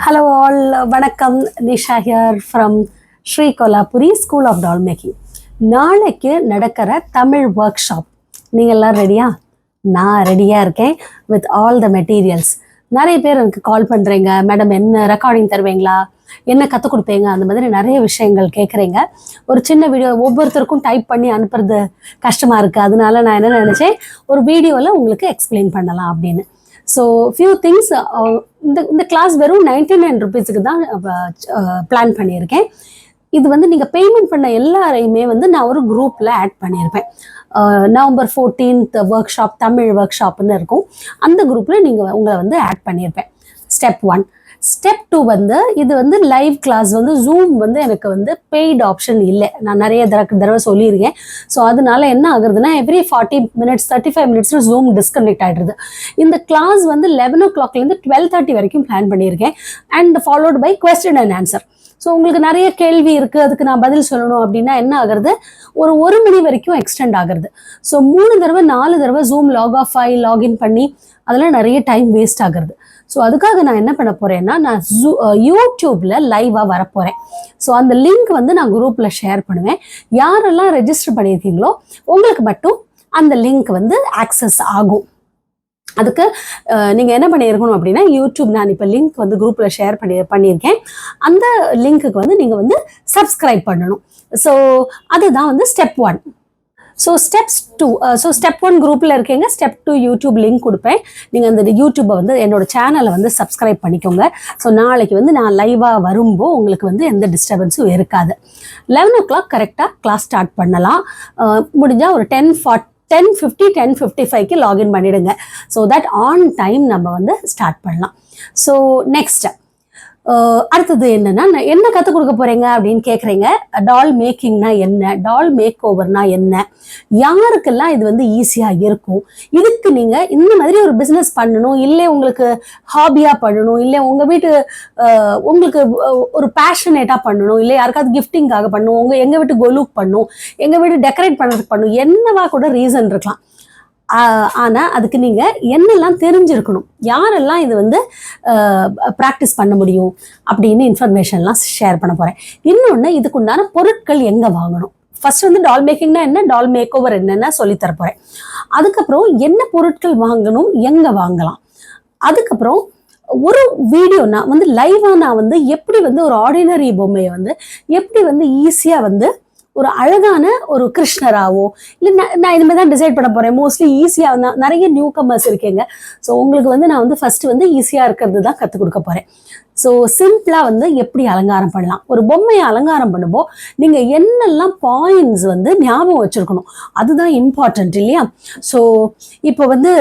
Hello all, வணக்கம். Nisha here from Sri Kolhapuri school of doll making. நாளைக்கு நடக்கிற தமிழ் ஒர்க் ஷாப் நீங்கள் எல்லாம் ரெடியா? நான் ரெடியாக இருக்கேன் வித் ஆல் த மெட்டீரியல்ஸ். நிறைய பேர் எனக்கு கால் பண்ணுறீங்க, மேடம் என்ன ரெக்கார்டிங் தருவீங்களா, என்ன கற்றுக் கொடுப்பீங்க, அந்த மாதிரி நிறைய விஷயங்கள் கேட்குறீங்க. ஒரு சின்ன வீடியோ ஒவ்வொருத்தருக்கும் டைப் பண்ணி அனுப்புறது கஷ்டமாக இருக்குது. அதனால நான் என்ன நினச்சேன், ஒரு வீடியோவில் உங்களுக்கு எக்ஸ்பிளைன் பண்ணலாம் அப்படின்னு. So few things. இந்த கிளாஸ் வெறும் 99 ருபீஸுக்கு தான் பிளான் பண்ணியிருக்கேன். இது வந்து நீங்கள் பேமெண்ட் பண்ண எல்லாரையுமே வந்து நான் ஒரு குரூப்பில் ஆட் பண்ணியிருப்பேன். November 14th workshop, Tamil ஒர்க் ஷாப்னு இருக்கும். அந்த குரூப்பில் நீங்கள் உங்களை வந்து ஆட் பண்ணியிருப்பேன். ஸ்டெப் 1. ஸ்டெப் 2 வந்து இது வந்து லைவ் கிளாஸ் வந்து ஜூம் வந்து எனக்கு வந்து பெய்டு ஆப்ஷன் இல்லை. நான் நிறைய தடவை சொல்லியிருக்கேன். ஸோ அதனால என்ன ஆகுறதுன்னா, every 40 minutes 35 minutes Zoom disconnect ஆகிடுது. இந்த கிளாஸ் வந்து 11 o'clockலேருந்து 12:30 வரைக்கும் பிளான் பண்ணியிருக்கேன். And followed by question and answer. So உங்களுக்கு நிறைய கேள்வி இருக்குது, அதுக்கு நான் பதில் சொல்லணும் அப்படின்னா என்ன ஆகுறது, ஒரு 1 மணி வரைக்கும் எக்ஸ்டெண்ட் ஆகுறது. ஸோ 3 தடவை 4 தடவை ஜூம் லாக் ஆஃப் ஆகி லாகின் பண்ணி அதெல்லாம் நிறைய டைம் வேஸ்ட் ஆகுறது. ஸோ அதுக்காக நான் என்ன பண்ண போகிறேன்னா, நான் யூடியூப்பில் லைவாக வரப்போகிறேன். ஸோ அந்த லிங்க் வந்து நான் குரூப்பில் ஷேர் பண்ணுவேன். யாரெல்லாம் ரெஜிஸ்டர் பண்ணியிருக்கீங்களோ உங்களுக்கு மட்டும் அந்த லிங்க் வந்து ஆக்சஸ் ஆகும். அதுக்கு நீங்கள் என்ன பண்ணியிருக்கணும் அப்படின்னா, யூடியூப் நான் இப்போ லிங்க் வந்து குரூப்பில் ஷேர் பண்ணியிருக்கேன். அந்த லிங்க்குக்கு வந்து நீங்கள் வந்து சப்ஸ்கிரைப் பண்ணணும். ஸோ அதுதான் வந்து step 1. So steps 2. So step 1 குரூப்பில் இருக்கீங்க. ஸ்டெப் 2 யூடியூப் லிங்க் கொடுப்பேன். நீங்கள் அந்த யூடியூப்பை வந்து என்னோட சேனலை வந்து சப்ஸ்கிரைப் பண்ணிக்கோங்க. ஸோ நாளைக்கு வந்து நான் லைவாக வரும்போது உங்களுக்கு வந்து எந்த டிஸ்டர்பன்ஸும் இருக்காது. 11 o'clock கரெக்டாக கிளாஸ் ஸ்டார்ட் பண்ணலாம். முடிஞ்சால் ஒரு 10:50 10:55க்கு லாகின் பண்ணிடுங்க. ஸோ தட் ஆன் டைம் நம்ம வந்து ஸ்டார்ட் பண்ணலாம். ஸோ நெக்ஸ்ட் அடுத்தது என்னன்னா, என்ன கற்றுக் கொடுக்க போறீங்க அப்படின்னு கேட்குறீங்க. டால் மேக்கிங்னா என்ன, டால் மேக் ஓவர்னா என்ன, யாருக்கெல்லாம் இது வந்து ஈஸியாக இருக்கும், இதுக்கு நீங்கள் இந்த மாதிரி ஒரு பிஸ்னஸ் பண்ணணும், இல்லை உங்களுக்கு ஹாபியாக பண்ணணும், இல்லை உங்கள் வீட்டு உங்களுக்கு ஒரு பேஷனேட்டாக பண்ணணும், இல்லை யாருக்காவது கிஃப்டிங்காக பண்ணணும், எங்கள் வீட்டு கொலுக் பண்ணணும், எங்கள் வீட்டு டெக்கரேட் பண்ணுறதுக்கு பண்ணணும், என்னவா கூட ரீசன் இருக்கலாம். ஆனால் அதுக்கு நீங்கள் என்னெல்லாம் தெரிஞ்சிருக்கணும், யாரெல்லாம் இது வந்து ப்ராக்டிஸ் பண்ண முடியும் அப்படின்னு இன்ஃபர்மேஷன்லாம் ஷேர் பண்ண போகிறேன். இன்னொன்று, இதுக்குண்டான பொருட்கள் எங்கே வாங்கணும். ஃபர்ஸ்ட் வந்து டால் மேக்கிங்னா என்ன, டால் மேக் ஓவர் என்னென்ன சொல்லித்தர போகிறேன். அதுக்கப்புறம் என்ன பொருட்கள் வாங்கணும், எங்கே வாங்கலாம். அதுக்கப்புறம் ஒரு வீடியோ நான் வந்து லைவாக நான் வந்து எப்படி வந்து ஒரு ஆர்டினரி பொம்மையை வந்து எப்படி வந்து ஈஸியாக வந்து ஒரு அழகான ஒரு கிருஷ்ணராவோ இல்லை நான் இதுமாதிரி தான் டிசைட் பண்ண போகிறேன். மோஸ்ட்லி ஈஸியாக வந்து நிறைய நியூ கமர்ஸ் இருக்கீங்க. ஸோ உங்களுக்கு வந்து நான் வந்து ஃபஸ்ட்டு வந்து ஈஸியாக இருக்கிறது தான் கற்றுக் கொடுக்க போகிறேன். ஸோ சிம்பிளாக வந்து எப்படி அலங்காரம் பண்ணலாம். ஒரு பொம்மையை அலங்காரம் பண்ணும்போது நீங்கள் என்னெல்லாம் பாயிண்ட்ஸ் வந்து ஞாபகம் வச்சுருக்கணும், அதுதான் இம்பார்ட்டன்ட் இல்லையா. ஸோ இப்போ வந்து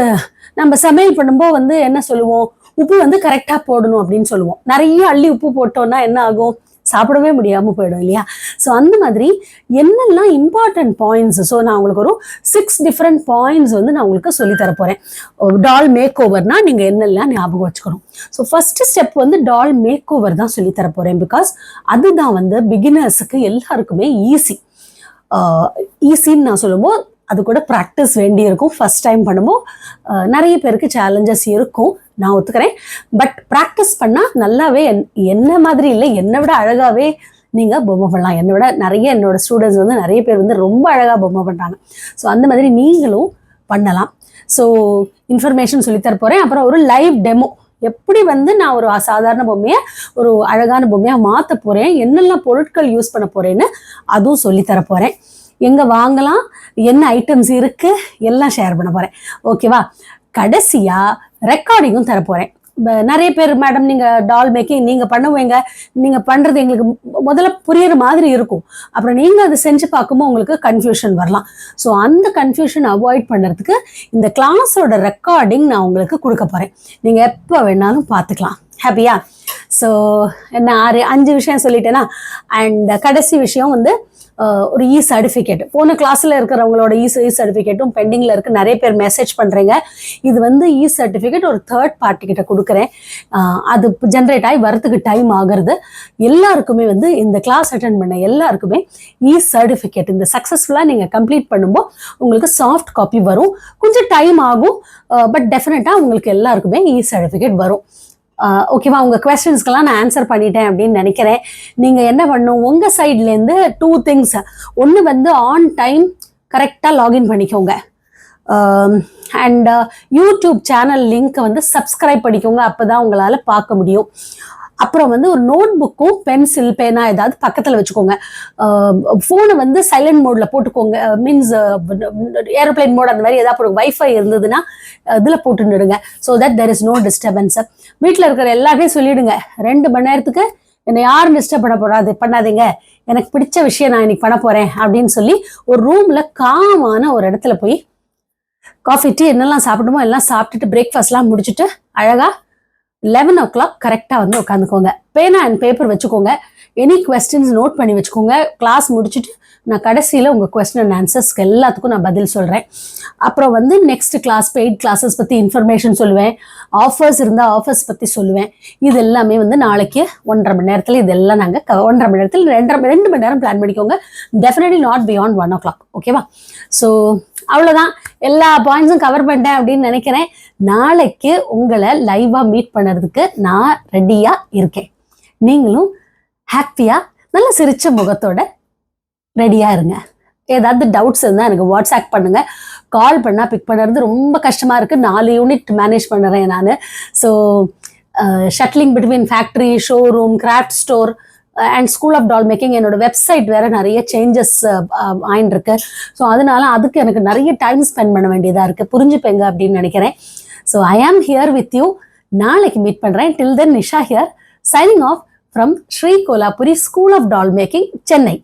நம்ம சமையல் பண்ணும்போது வந்து என்ன சொல்லுவோம், உப்பு வந்து கரெக்டாக போடணும் அப்படின்னு சொல்லுவோம். நிறைய அள்ளி உப்பு போட்டோன்னா என்ன ஆகும், சாப்பிடவே முடியாமல் போயிடும் இல்லையா. ஸோ அந்த மாதிரி என்னெல்லாம் இம்பார்ட்டன்ட் பாயிண்ட்ஸ், ஸோ நான் உங்களுக்கு ஒரு 6 டிஃப்ரெண்ட் பாயிண்ட்ஸ் வந்து நான் உங்களுக்கு சொல்லித்தர போகிறேன். டால் மேக் ஓவர்னா நீங்கள் என்னெல்லாம் ஞாபகம் வச்சுக்கணும். ஸோ ஃபர்ஸ்ட் ஸ்டெப் வந்து டால் மேக் ஓவர் தான் சொல்லித்தர போகிறேன். பிகாஸ் அதுதான் வந்து பிகினர்ஸுக்கு எல்லாருக்குமே ஈஸின்னு நான் சொல்லும்போது அது கூட ப்ராக்டிஸ் வேண்டி இருக்கும். ஃபர்ஸ்ட் டைம் பண்ணும்போது நிறைய பேருக்கு சேலஞ்சஸ் இருக்கும், நான் ஒத்துக்கிறேன். பட் ப்ராக்டிஸ் பண்ணால் நல்லாவே என்ன மாதிரி இல்லை, என்னை விட அழகாகவே நீங்கள் பொம்மை பண்ணலாம். என்னை விட என்னோட ஸ்டூடெண்ட்ஸ் வந்து நிறைய பேர் வந்து ரொம்ப அழகாக பொம்மை பண்ணுறாங்க. ஸோ அந்த மாதிரி நீங்களும் பண்ணலாம். ஸோ இன்ஃபர்மேஷன் சொல்லித்தர போகிறேன். அப்புறம் ஒரு லைவ் டெமோ, எப்படி வந்து நான் ஒரு சாதாரண பொம்மையை ஒரு அழகான பொம்மையாக மாற்ற போகிறேன், என்னெல்லாம் பொருட்கள் யூஸ் பண்ண போகிறேன்னு அதுவும் சொல்லித்தர போகிறேன். எங்கே வாங்கலாம், என்ன ஐட்டம்ஸ் இருக்குது, எல்லாம் ஷேர் பண்ண போகிறேன். ஓகேவா. கடைசியாக ரெக்கார்டிங்கும் தர போகிறேன். நிறைய பேர், மேடம் நீங்கள் டால் மேக்கிங் நீங்கள் பண்ணுவீங்க, நீங்கள் பண்ணுறது எங்களுக்கு முதல்ல புரியுற மாதிரி இருக்கும், அப்புறம் நீங்கள் அதை செஞ்சு பார்க்கும்போது உங்களுக்கு கன்ஃபியூஷன் வரலாம். ஸோ அந்த கன்ஃபியூஷன் அவாய்ட் பண்ணுறதுக்கு இந்த கிளாஸோட ரெக்கார்டிங் நான் உங்களுக்கு கொடுக்க போகிறேன். நீங்கள் எப்போ வேணாலும் பார்த்துக்கலாம். ஹாப்பியா. ஸோ நான் 5 விஷயம் சொல்லிட்டேன்னா, அண்ட் கடைசி விஷயம் வந்து ஒரு சர்டிஃபிகேட். போன கிளாஸில் இருக்கிறவங்களோட சர்டிஃபிகேட்டும் பெண்டிங்கில் இருக்குது. நிறைய பேர் மெசேஜ் பண்ணுறீங்க. இது வந்து சர்டிஃபிகேட் ஒரு தேர்ட் பார்ட்டிக்கிட்ட கொடுக்குறேன். அது ஜென்ரேட் ஆகி வரத்துக்கு டைம் ஆகிறது. எல்லாருக்குமே வந்து இந்த கிளாஸ் அட்டென்ட் பண்ண எல்லாருக்குமே சர்டிஃபிகேட் இந்த சக்ஸஸ்ஃபுல்லாக நீங்கள் கம்ப்ளீட் பண்ணும்போது உங்களுக்கு சாஃப்ட் காப்பி வரும். கொஞ்சம் டைம் ஆகும், பட் டெஃபினட்டாக உங்களுக்கு எல்லாருக்குமே சர்டிஃபிகேட் வரும். ஓகேவா? உங்கள் கொஸ்டின்ஸ்க்கெல்லாம் நான் ஆன்சர் பண்ணிட்டேன் அப்படின்னு நினைக்கிறேன். நீங்கள் என்ன பண்ணணும், உங்கள் சைட்லேருந்து 2 திங்ஸ். ஒன்று வந்து ஆன் டைம் கரெக்டாக லாகின் பண்ணிக்கோங்க. அண்ட் யூடியூப் சேனல் லிங்க்கை வந்து சப்ஸ்கிரைப் பண்ணிக்கோங்க. அப்போ தான் உங்களால் பார்க்க முடியும். அப்புறம் வந்து ஒரு நோட் புக்கும் பென்சில் பேனா ஏதாவது பக்கத்தில் வச்சுக்கோங்க. ஃபோனை வந்து சைலண்ட் மோடில் போட்டுக்கோங்க. மீன்ஸ் ஏரோப்ளைன் மோட் அந்த மாதிரி ஏதாவது போடுங்க. வைஃபை இருந்ததுன்னா இதில் போட்டுடுங்க. So that there is no disturbance. வீட்டில் இருக்கிற எல்லாத்தையும் சொல்லிவிடுங்க, 2 மணி நேரத்துக்கு என்னை யாரும் டிஸ்டர்ப் பண்ணாதீங்க, எனக்கு பிடிச்ச விஷயம் நான் இன்னைக்கு பண்ண போகிறேன் அப்படின்னு சொல்லி ஒரு ரூமில் காமான ஒரு இடத்துல போய் காஃபி டீ என்னெல்லாம் சாப்பிடுமோ எல்லாம் சாப்பிட்டுட்டு பிரேக்ஃபாஸ்ட்லாம் முடிச்சுட்டு அழகாக 11 o'clock கரெக்டாக வந்து உட்காந்துக்கோங்க. பேனா அண்ட் பேப்பர் வச்சுக்கோங்க. எனி கொஸ்டின்ஸ் நோட் பண்ணி வச்சுக்கோங்க. கிளாஸ் முடிச்சுட்டு நான் கடைசியில் உங்கள் கொஸ்டின் அண்ட் ஆன்சர்ஸ்க்கு எல்லாத்துக்கும் நான் பதில் சொல்கிறேன். அப்புறம் வந்து நெக்ஸ்ட் கிளாஸ் பெய்ட் கிளாஸஸ் பற்றி இன்ஃபர்மேஷன் சொல்லுவேன். ஆஃபர்ஸ் இருந்தால் ஆஃபர்ஸ் பற்றி சொல்லுவேன். இது எல்லாமே வந்து நாளைக்கு 1.5 மணி நேரத்தில் இதெல்லாம் நாங்கள் 1.5 மணி நேரத்தில் 2 மணி நேரம் பிளான் பண்ணிக்கோங்க. Definitely not beyond 1 o'clock. ஓகேவா? ஸோ அவ்வளோதான், எல்லா பாயிண்ட்ஸும் கவர் பண்ணிட்டேன் அப்படின்னு நினைக்கிறேன். நாளைக்கு உங்களை லைவாக மீட் பண்ணுறதுக்கு நான் ரெடியாக இருக்கேன். நீங்களும் ஹாப்பியாக நல்ல சிரிச்ச முகத்தோட ரெடியாக இருங்க. ஏதாவது டவுட்ஸ் இருந்தால் எனக்கு வாட்ஸ்அப் பண்ணுங்கள். கால் பண்ணால் பிக் பண்ணுறது ரொம்ப கஷ்டமாக இருக்குது. 4 யூனிட் மேனேஜ் பண்ணுறேன் நான். So shuttling between factory, showroom, craft store and school of doll making, என்னோட வெப்சைட் வேறு நிறைய சேஞ்சஸ் ஆயின்ருக்கு. ஸோ அதனால அதுக்கு எனக்கு நிறைய டைம் ஸ்பெண்ட் பண்ண வேண்டியதாக இருக்குது. புரிஞ்சுப்பேங்க அப்படின்னு நினைக்கிறேன். So I am here with you. நாளைக்கு மீட் பண்ணுறேன். Till then, Nisha here, signing off from Sri Kolhapuri school of doll making, Chennai.